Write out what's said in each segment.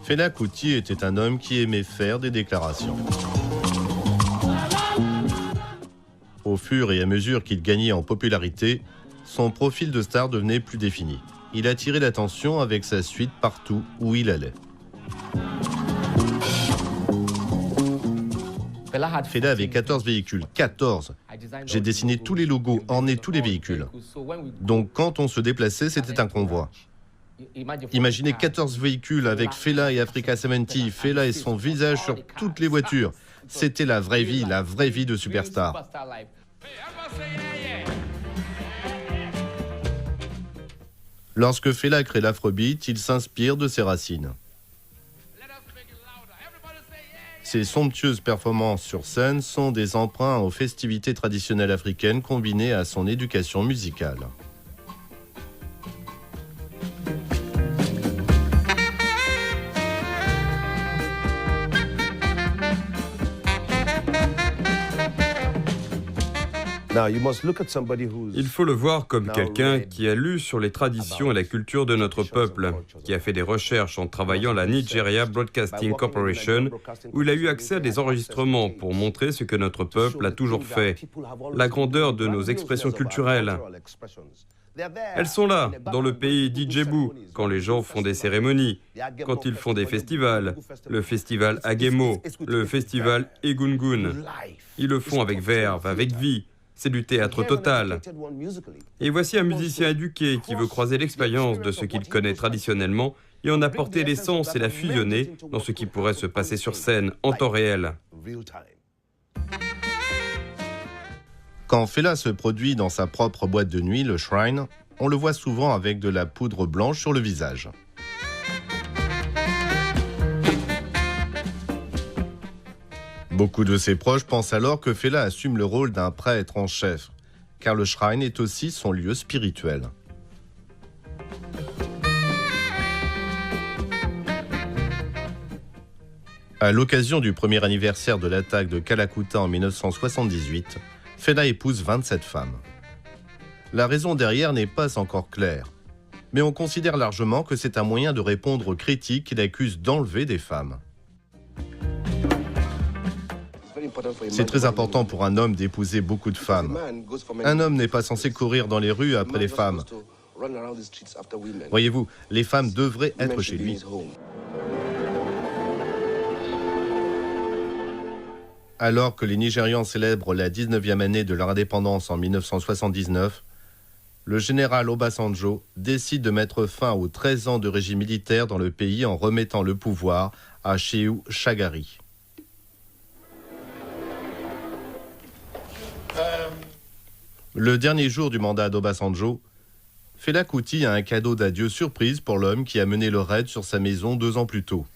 Fela Kuti était un homme qui aimait faire des déclarations. Au fur et à mesure qu'il gagnait en popularité, son profil de star devenait plus défini. Il attirait l'attention avec sa suite partout où il allait. Fela avait 14 véhicules, 14. J'ai dessiné tous les logos, orné tous les véhicules. Donc quand on se déplaçait, c'était un convoi. Imaginez 14 véhicules avec Fela et Africa 70, Fela et son visage sur toutes les voitures. C'était la vraie vie de superstar. Lorsque Fela crée l'afrobeat, il s'inspire de ses racines. Ses somptueuses performances sur scène sont des emprunts aux festivités traditionnelles africaines combinées à son éducation musicale. Il faut le voir comme quelqu'un qui a lu sur les traditions et la culture de notre peuple, qui a fait des recherches en travaillant à la Nigeria Broadcasting Corporation, où il a eu accès à des enregistrements pour montrer ce que notre peuple a toujours fait, la grandeur de nos expressions culturelles. Elles sont là, dans le pays d'Idjebou, quand les gens font des cérémonies, quand ils font des festivals, le festival Agemo, le festival Egungun. Ils le font avec verve, avec vie. C'est du théâtre total. Et voici un musicien éduqué qui veut croiser l'expérience de ce qu'il connaît traditionnellement et en apporter l'essence et la fusionner dans ce qui pourrait se passer sur scène en temps réel. Quand Fela se produit dans sa propre boîte de nuit, le Shrine, on le voit souvent avec de la poudre blanche sur le visage. Beaucoup de ses proches pensent alors que Fela assume le rôle d'un prêtre en chef, car le Shrine est aussi son lieu spirituel. À l'occasion du premier anniversaire de l'attaque de Kalakuta en 1978, Fela épouse 27 femmes. La raison derrière n'est pas encore claire, mais on considère largement que c'est un moyen de répondre aux critiques qu'il accuse d'enlever des femmes. C'est très important pour un homme d'épouser beaucoup de femmes. Un homme n'est pas censé courir dans les rues après les femmes. Voyez-vous, les femmes devraient être chez lui. Alors que les Nigérians célèbrent la 19e année de leur indépendance en 1979, le général Obasanjo décide de mettre fin aux 13 ans de régime militaire dans le pays en remettant le pouvoir à Shehu Shagari. Le dernier jour du mandat d'Obasanjo, Fela Kuti a un cadeau d'adieu surprise pour l'homme qui a mené le raid sur sa maison 2 ans plus tôt.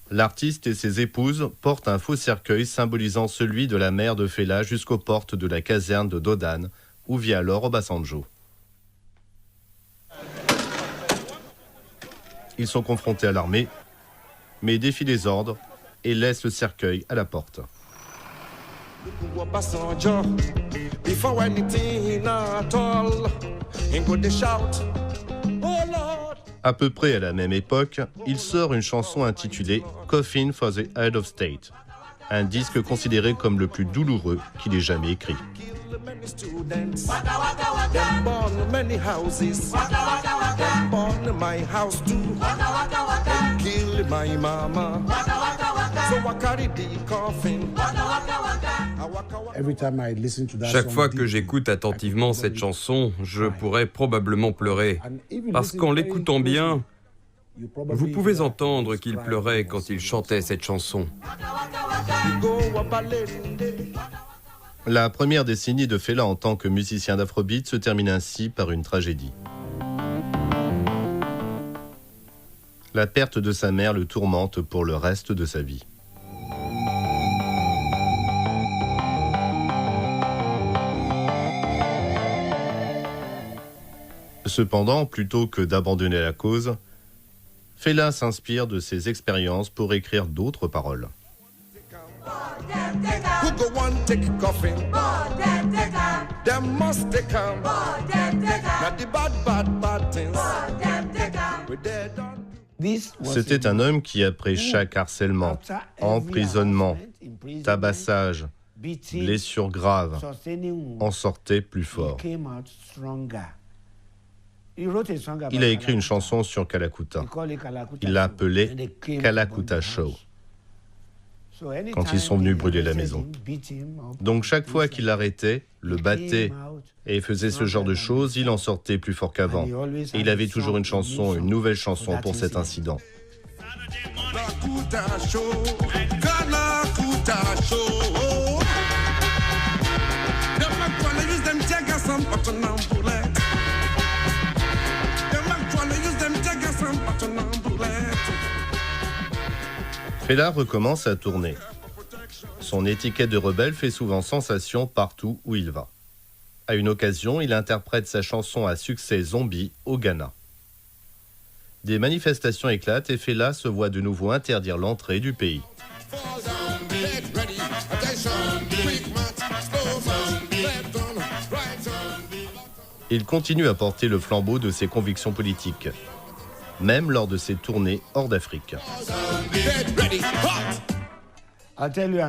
L'artiste et ses épouses portent un faux cercueil symbolisant celui de la mère de Fela jusqu'aux portes de la caserne de Dodane, où vit alors Obasanjo. Ils sont confrontés à l'armée, mais défient les ordres et laissent le cercueil à la porte. À peu près à la même époque, il sort une chanson intitulée « Coffin for the Head of State », un disque considéré comme le plus douloureux qu'il ait jamais écrit. Chaque fois que j'écoute attentivement cette chanson, je pourrais probablement pleurer. Parce qu'en l'écoutant bien, vous pouvez entendre qu'il pleurait quand il chantait cette chanson. La première décennie de Fela en tant que musicien d'Afrobeat se termine ainsi par une tragédie. La perte de sa mère le tourmente pour le reste de sa vie. Cependant, plutôt que d'abandonner la cause, Fela s'inspire de ses expériences pour écrire d'autres paroles. Who go one take coffin? C'était un homme qui, après chaque harcèlement, emprisonnement, tabassage, blessure grave, en sortait plus fort. Il a écrit une chanson sur Kalakuta. Il l'a appelée Kalakuta Show, quand ils sont venus brûler la maison. Donc chaque fois qu'il l'arrêtait, le battait et faisait ce genre de choses, il en sortait plus fort qu'avant. Et il avait toujours une chanson, une nouvelle chanson pour cet incident. Fela recommence à tourner. Son étiquette de rebelle fait souvent sensation partout où il va. À une occasion, il interprète sa chanson à succès Zombie au Ghana. Des manifestations éclatent et Fela se voit de nouveau interdire l'entrée du pays. Il continue à porter le flambeau de ses convictions politiques, même lors de ses tournées hors d'Afrique.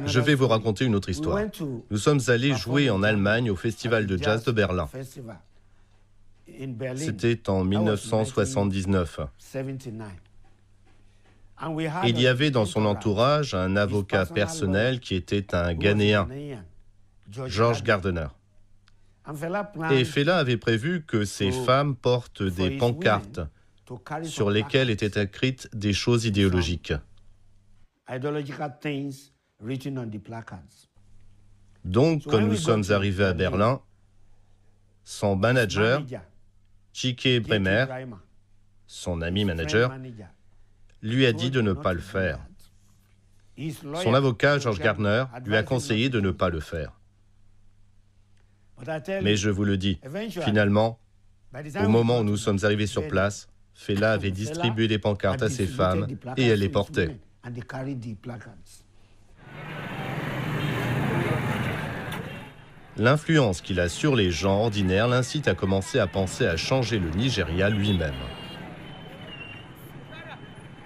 Je vais vous raconter une autre histoire. Nous sommes allés jouer en Allemagne au Festival de jazz de Berlin. C'était en 1979. Il y avait dans son entourage un avocat personnel qui était un Ghanéen, George Gardner. Et Fela avait prévu que ces femmes portent des pancartes sur lesquelles étaient écrites des choses idéologiques. Donc, quand nous sommes arrivés à Berlin, son manager, Chike Bremer, son ami manager, lui a dit de ne pas le faire. Son avocat, George Gardner, lui a conseillé de ne pas le faire. Mais je vous le dis, finalement, au moment où nous sommes arrivés sur place, Fela avait distribué des pancartes à ses femmes et elle les portait. L'influence qu'il a sur les gens ordinaires l'incite à commencer à penser à changer le Nigeria lui-même.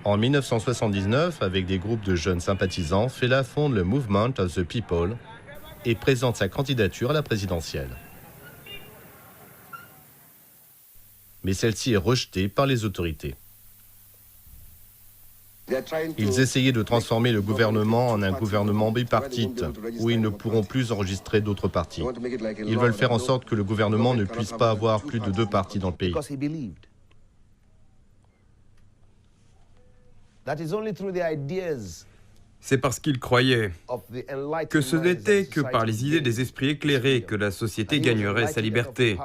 En 1979, avec des groupes de jeunes sympathisants, Fela fonde le Movement of the People et présente sa candidature à la présidentielle. Mais celle-ci est rejetée par les autorités. Ils essayaient de transformer le gouvernement en un gouvernement bipartite, où ils ne pourront plus enregistrer d'autres partis. Ils veulent faire en sorte que le gouvernement ne puisse pas avoir plus de 2 partis dans le pays. C'est parce qu'il croyait que ce n'était que par les idées des esprits éclairés que la société gagnerait sa liberté.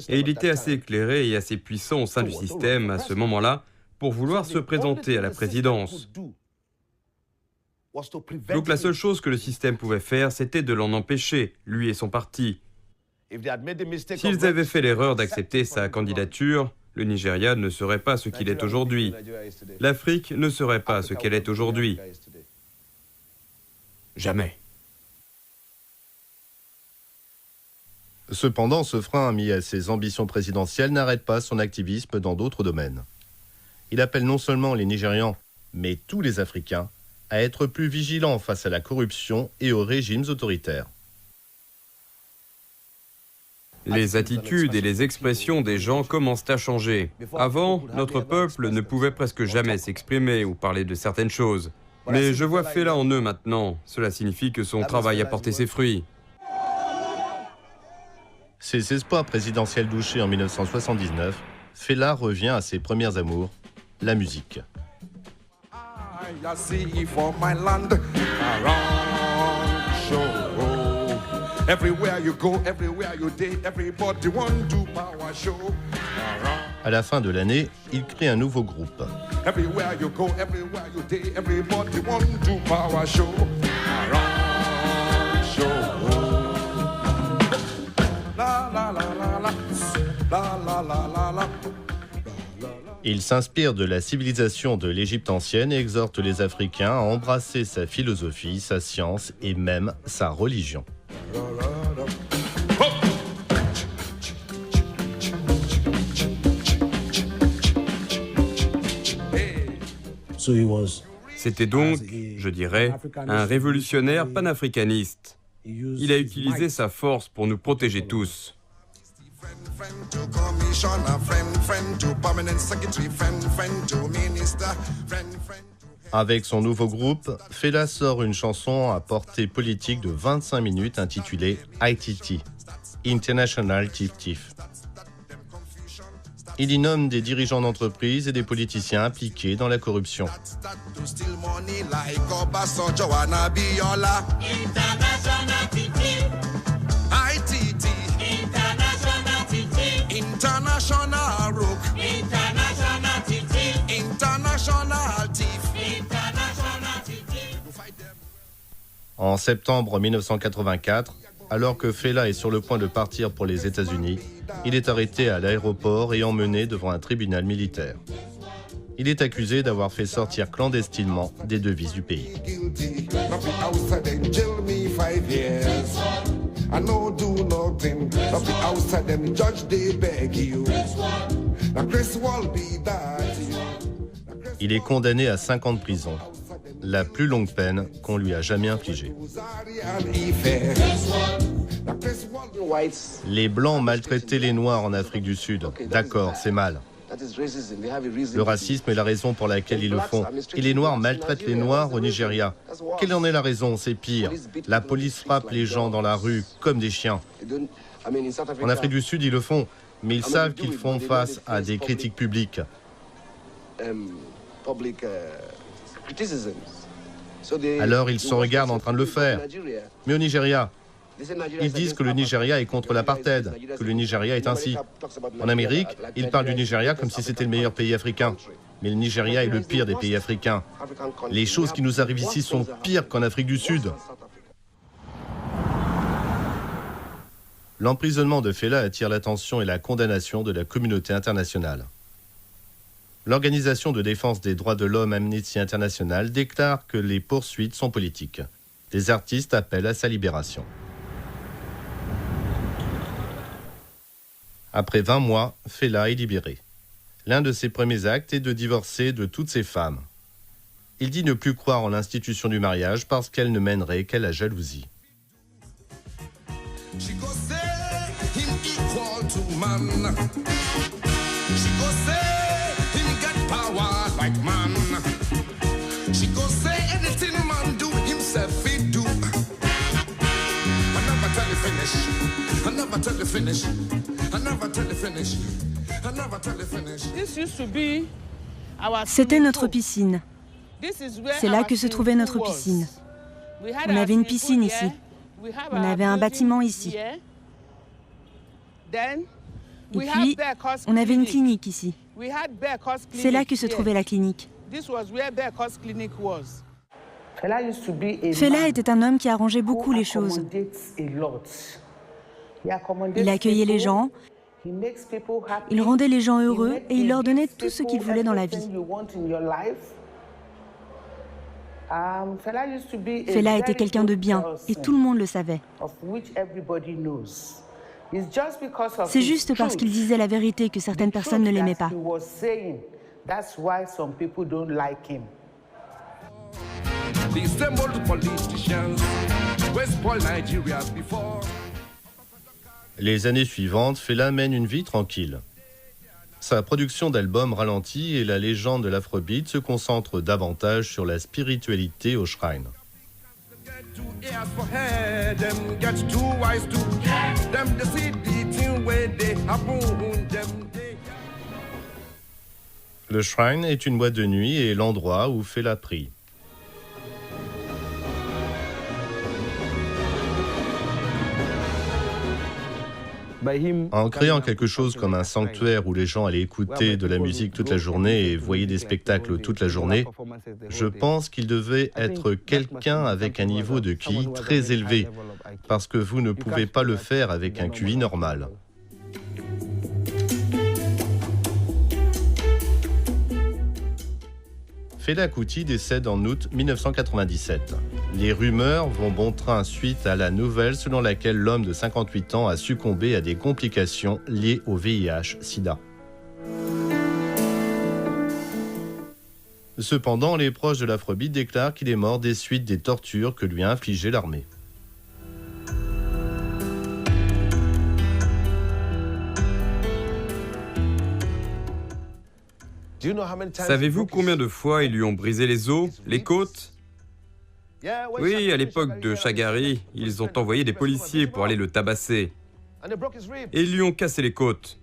Et il était assez éclairé et assez puissant au sein du système à ce moment-là pour vouloir se présenter à la présidence. Donc la seule chose que le système pouvait faire, c'était de l'en empêcher, lui et son parti. S'ils avaient fait l'erreur d'accepter sa candidature, le Nigeria ne serait pas ce qu'il est aujourd'hui. L'Afrique ne serait pas ce qu'elle est aujourd'hui. Jamais. Cependant, ce frein mis à ses ambitions présidentielles n'arrête pas son activisme dans d'autres domaines. Il appelle non seulement les Nigérians, mais tous les Africains, à être plus vigilants face à la corruption et aux régimes autoritaires. Les attitudes et les expressions des gens commencent à changer. Avant, notre peuple ne pouvait presque jamais s'exprimer ou parler de certaines choses. Mais je vois Fela en eux maintenant. Cela signifie que son travail a porté ses fruits. Ses espoirs présidentiels douchés en 1979, Fela revient à ses premiers amours, la musique. À la fin de l'année, il crée un nouveau groupe. Il s'inspire de la civilisation de l'Égypte ancienne et exhorte les Africains à embrasser sa philosophie, sa science et même sa religion. C'était donc, je dirais, un révolutionnaire panafricaniste. Il a utilisé sa force pour nous protéger tous. Avec son nouveau groupe, Fela sort une chanson à portée politique de 25 minutes intitulée ITT, International Tif Tif. Il y nomme des dirigeants d'entreprises et des politiciens impliqués dans la corruption. En septembre 1984, alors que Fela est sur le point de partir pour les États-Unis, il est arrêté à l'aéroport et emmené devant un tribunal militaire. Il est accusé d'avoir fait sortir clandestinement des devises du pays. Il est condamné à 5 ans de prison, la plus longue peine qu'on lui a jamais infligée. Les Blancs maltraitaient les Noirs en Afrique du Sud. D'accord, c'est mal. Le racisme est la raison pour laquelle ils le font. Et les Noirs maltraitent les Noirs au Nigeria. Quelle en est la raison? C'est pire. La police frappe les gens dans la rue comme des chiens. En Afrique du Sud, ils le font, mais ils savent qu'ils font face à des critiques publiques. Alors ils se regardent en train de le faire. Mais au Nigeria, ils disent que le Nigeria est contre l'apartheid, que le Nigeria est ainsi. En Amérique, ils parlent du Nigeria comme si c'était le meilleur pays africain. Mais le Nigeria est le pire des pays africains. Les choses qui nous arrivent ici sont pires qu'en Afrique du Sud. L'emprisonnement de Fela attire l'attention et la condamnation de la communauté internationale. L'Organisation de défense des droits de l'homme Amnesty International déclare que les poursuites sont politiques. Des artistes appellent à sa libération. Après 20 mois, Fela est libéré. L'un de ses premiers actes est de divorcer de toutes ses femmes. Il dit ne plus croire en l'institution du mariage parce qu'elle ne mènerait qu'à la jalousie. C'était notre piscine. C'est là que se trouvait notre piscine. On avait une piscine ici. On avait un bâtiment ici. Et puis, on avait une clinique ici. C'est là que se trouvait la clinique. Fela était un homme qui arrangeait beaucoup les choses. Il accueillait les gens, il rendait les gens heureux et il leur donnait tout ce qu'ils voulaient dans la vie. Fela était quelqu'un de bien et tout le monde le savait. C'est juste parce qu'il disait la vérité que certaines personnes ne l'aimaient pas. Les années suivantes, Fela mène une vie tranquille. Sa production d'albums ralentit et la légende de l'afrobeat se concentre davantage sur la spiritualité au shrine. Le shrine est une boîte de nuit et l'endroit où Fela prie. En créant quelque chose comme un sanctuaire où les gens allaient écouter de la musique toute la journée et voyaient des spectacles toute la journée, je pense qu'il devait être quelqu'un avec un niveau de QI très élevé, parce que vous ne pouvez pas le faire avec un QI normal. Fela Kuti décède en août 1997. Les rumeurs vont bon train suite à la nouvelle selon laquelle l'homme de 58 ans a succombé à des complications liées au VIH/SIDA. Cependant, les proches de l'Afrobeat déclarent qu'il est mort des suites des tortures que lui a infligées l'armée. Savez-vous combien de fois ils lui ont brisé les os, les côtes? Oui, à l'époque de Shagari, ils ont envoyé des policiers pour aller le tabasser. Et ils lui ont cassé les côtes.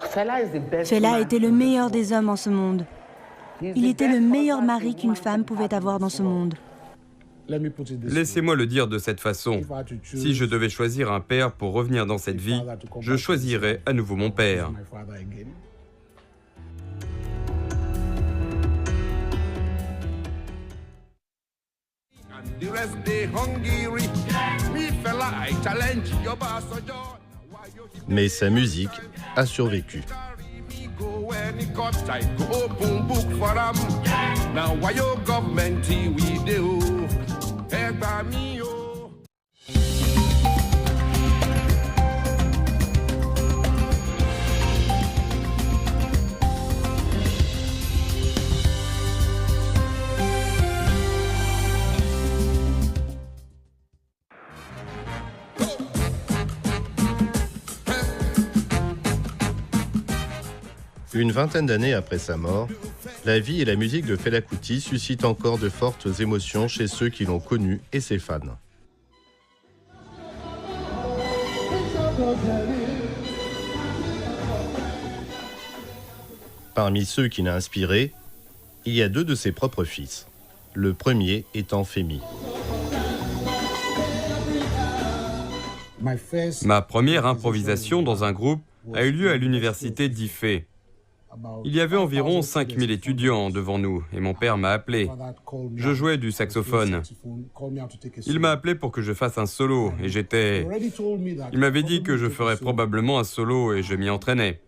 Fela était le meilleur des hommes en ce monde. Il était le meilleur mari qu'une femme pouvait avoir dans ce monde. Laissez-moi le dire de cette façon. Si je devais choisir un père pour revenir dans cette vie, je choisirais à nouveau mon père. Mais sa musique a survécu. Une vingtaine d'années après sa mort, la vie et la musique de Fela Kuti suscitent encore de fortes émotions chez ceux qui l'ont connu et ses fans. Parmi ceux qu'il a inspirés, il y a deux de ses propres fils, le premier étant Femi. Ma première improvisation dans un groupe a eu lieu à l'université d'Ifé. Il y avait environ 5000 étudiants devant nous et mon père m'a appelé. Je jouais du saxophone. Il m'a appelé pour que je fasse un solo et j'étais... Il m'avait dit que je ferais probablement un solo et je m'y entraînais.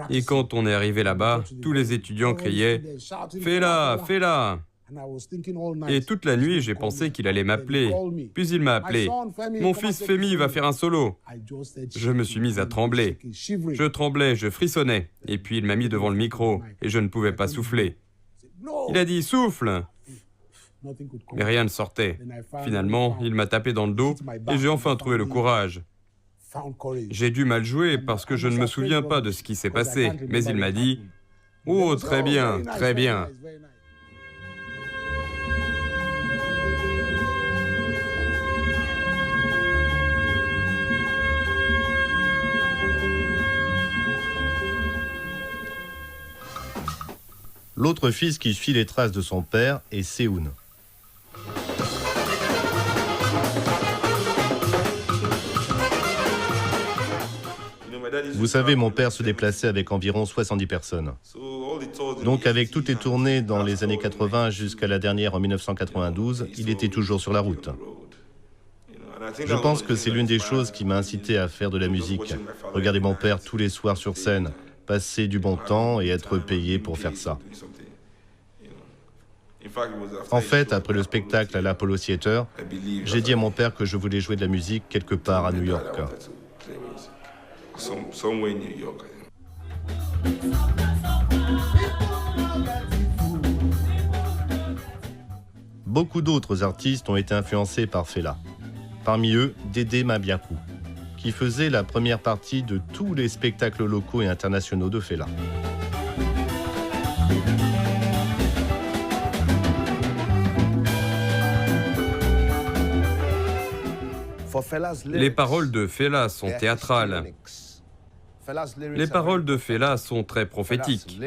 Et quand on est arrivé là-bas, tous les étudiants criaient « Fela, Fela !» Et toute la nuit, j'ai pensé qu'il allait m'appeler. Puis il m'a appelé. « Mon fils Femi va faire un solo !» Je me suis mis à trembler. Je tremblais, je frissonnais. Et puis il m'a mis devant le micro et je ne pouvais pas souffler. Il a dit « Souffle !» Mais rien ne sortait. Finalement, il m'a tapé dans le dos et j'ai enfin trouvé le courage. J'ai dû mal jouer parce que je ne me souviens pas de ce qui s'est passé. Mais il m'a dit « Oh, très bien, très bien !» L'autre fils qui suit les traces de son père est Seun. Vous savez, mon père se déplaçait avec environ 70 personnes. Donc avec toutes les tournées dans les années 80 jusqu'à la dernière en 1992, il était toujours sur la route. Je pense que c'est l'une des choses qui m'a incité à faire de la musique. Regarder mon père tous les soirs sur scène, passer du bon temps et être payé pour faire ça. En fait, après le spectacle à l'Apollo Theater, j'ai dit à mon père que je voulais jouer de la musique quelque part à New York. Beaucoup d'autres artistes ont été influencés par Fela. Parmi eux, Dédé Mabiakou, qui faisait la première partie de tous les spectacles locaux et internationaux de Fela. Les paroles de Fela sont théâtrales. Les paroles de Fela sont très prophétiques.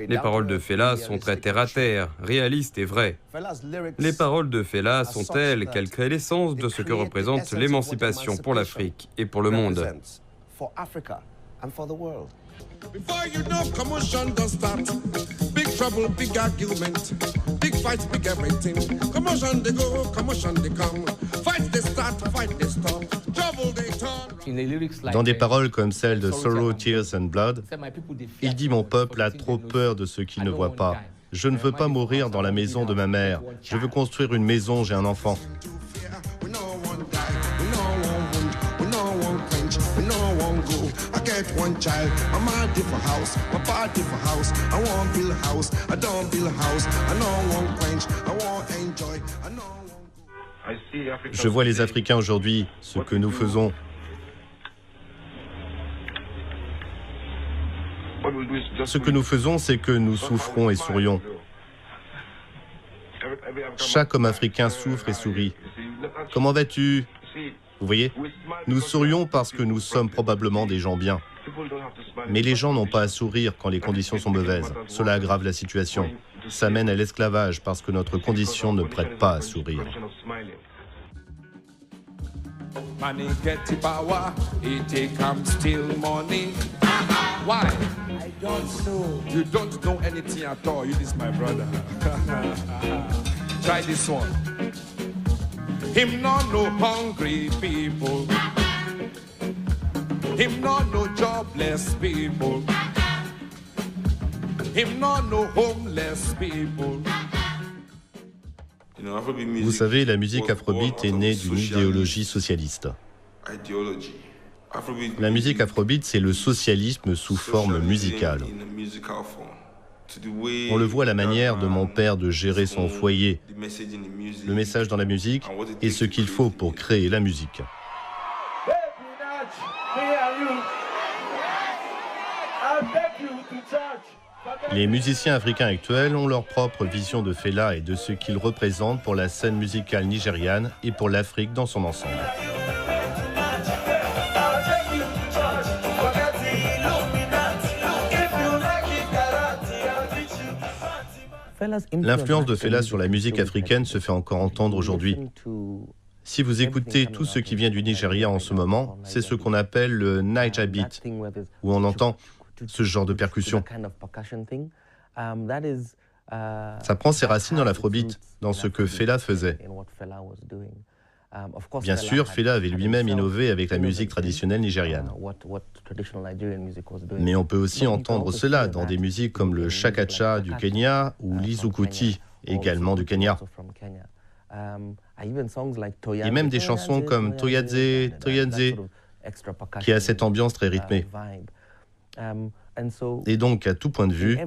Les paroles de Fela sont très terre-à-terre, réalistes et vraies. Les paroles de Fela sont telles qu'elles créent l'essence de ce que représente l'émancipation pour l'Afrique et pour le monde. Before you know, commotion does start. Big trouble, big argument. Big fights, big everything. Commotion they go, commotion they come. Fights they start, fight they stop. Trouble they turn. Dans des paroles comme celles de Sorrow, Tears and Blood, il dit « Mon peuple a trop peur de ce qu'il ne voit pas. Je ne veux pas mourir dans la maison de ma mère. Je veux construire une maison, j'ai un enfant. » get one child. I'm a different house, my party for house. I want build a house, I don't build a house. I know one quench, I want enjoy. I know. Je vois les Africains aujourd'hui, ce que nous faisons. Ce que nous faisons, c'est que nous souffrons et sourions. Chaque homme africain souffre et sourit. Comment vas-tu? Vous voyez, nous sourions parce que nous sommes probablement des gens bien. Mais les gens n'ont pas à sourire quand les conditions sont mauvaises. Cela aggrave la situation. Ça mène à l'esclavage parce que notre condition ne prête pas à sourire. Money get the power, it come steal money. Why? I don't know. You don't know anything at all. You this my brother. Try this one. Him not no hungry people. Him not no jobless people. Him not no homeless people. Vous savez, la musique afrobeat est née d'une idéologie socialiste. La musique afrobeat, c'est le socialisme sous forme musicale. On le voit à la manière de mon père de gérer son foyer, le message dans la musique et ce qu'il faut pour créer la musique. Les musiciens africains actuels ont leur propre vision de Fela et de ce qu'ils représentent pour la scène musicale nigériane et pour l'Afrique dans son ensemble. L'influence de Fela sur la musique africaine se fait encore entendre aujourd'hui. Si vous écoutez tout ce qui vient du Nigeria en ce moment, c'est ce qu'on appelle le Naija beat, où on entend ce genre de percussion. Ça prend ses racines dans l'afrobeat, dans ce que Fela faisait. Bien sûr, Fela avait lui-même innové avec la musique traditionnelle nigériane. Mais on peut aussi entendre cela dans des musiques comme le chakacha du Kenya ou l'izukuti, également du Kenya. Et même des chansons comme Toyadze, Toyadze, qui a cette ambiance très rythmée. Et donc, à tout point de vue,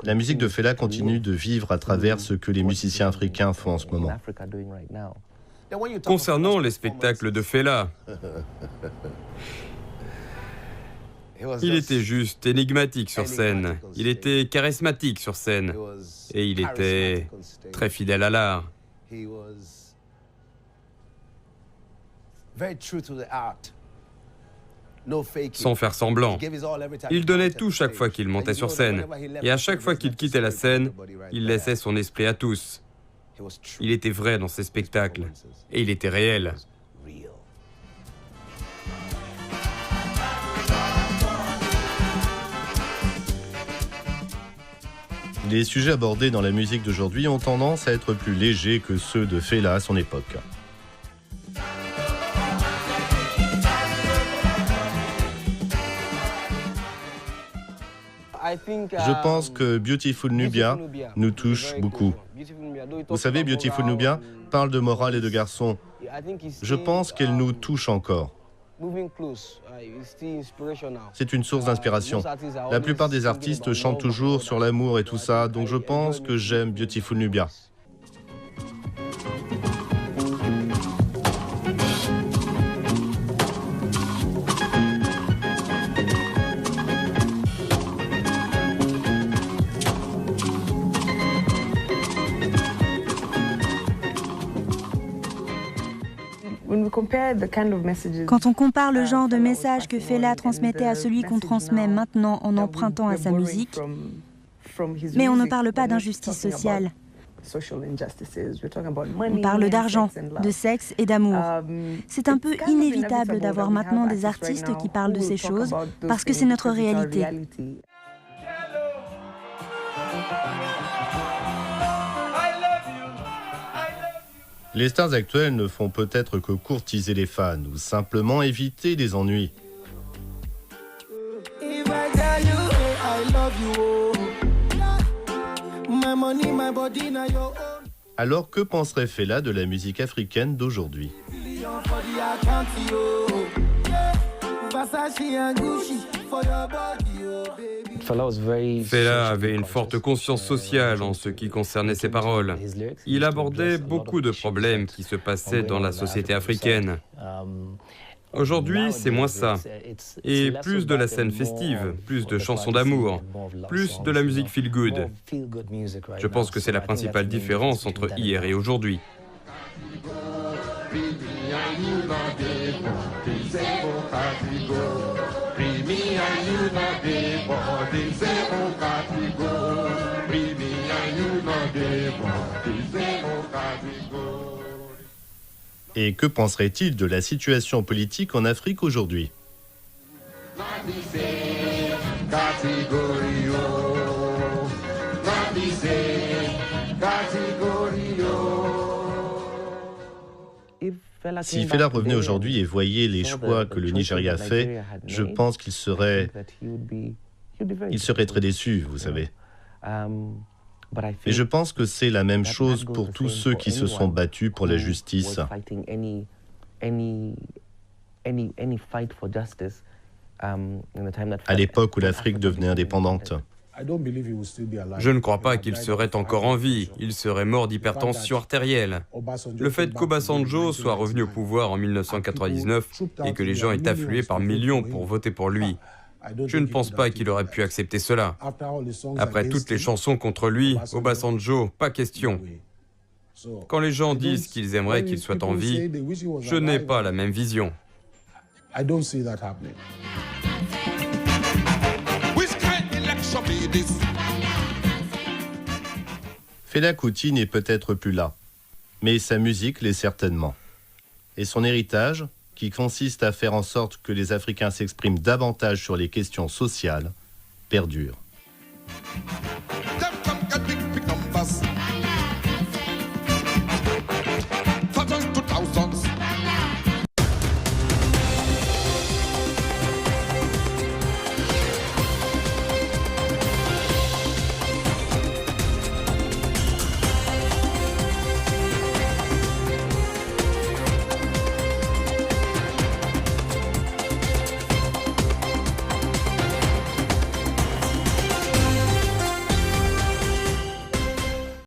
la musique de Fela continue de vivre à travers ce que les musiciens africains font en ce moment. Concernant les spectacles de Fela, il était juste énigmatique sur scène, il était charismatique sur scène, et il était très fidèle à l'art. Sans faire semblant. Il donnait tout chaque fois qu'il montait sur scène. Et à chaque fois qu'il quittait la scène, il laissait son esprit à tous. Il était vrai dans ses spectacles. Et il était réel. Les sujets abordés dans la musique d'aujourd'hui ont tendance à être plus légers que ceux de Fela à son époque. Je pense que Beautiful Nubia nous touche beaucoup. Vous savez, Beautiful Nubia parle de morale et de garçons. Je pense qu'elle nous touche encore. C'est une source d'inspiration. La plupart des artistes chantent toujours sur l'amour et tout ça, donc je pense que j'aime Beautiful Nubia. Quand on compare le genre de message que Fela transmettait à celui qu'on transmet maintenant en empruntant à sa musique, mais on ne parle pas d'injustice sociale. On parle d'argent, de sexe et d'amour. C'est un peu inévitable d'avoir maintenant des artistes qui parlent de ces choses parce que c'est notre réalité. Les stars actuelles ne font peut-être que courtiser les fans ou simplement éviter des ennuis. Alors que penserait Fela de la musique africaine d'aujourd'hui ? Fela avait une forte conscience sociale en ce qui concernait ses paroles. Il abordait beaucoup de problèmes qui se passaient dans la société africaine. Aujourd'hui, c'est moins ça. Et plus de la scène festive, plus de chansons d'amour, plus de la musique feel-good. Je pense que c'est la principale différence entre hier et aujourd'hui. Et que penserait-il de la situation politique en Afrique aujourd'hui? Si Fela revenait aujourd'hui et voyait les choix que le Nigeria a fait, je pense qu'il serait très déçu, vous savez. Et je pense que c'est la même chose pour tous ceux qui se sont battus pour la justice. À l'époque où l'Afrique devenait indépendante. Je ne crois pas qu'il serait encore en vie. Il serait mort d'hypertension artérielle. Le fait qu'Obasanjo soit revenu au pouvoir en 1999 et que les gens aient afflué par millions pour voter pour lui, je ne pense pas qu'il aurait pu accepter cela. Après toutes les chansons contre lui, Obasanjo, pas question. Quand les gens disent qu'ils aimeraient qu'il soit en vie, je n'ai pas la même vision. Fela Kuti n'est peut-être plus là, mais sa musique l'est certainement. Et son héritage, qui consiste à faire en sorte que les Africains s'expriment davantage sur les questions sociales, perdure.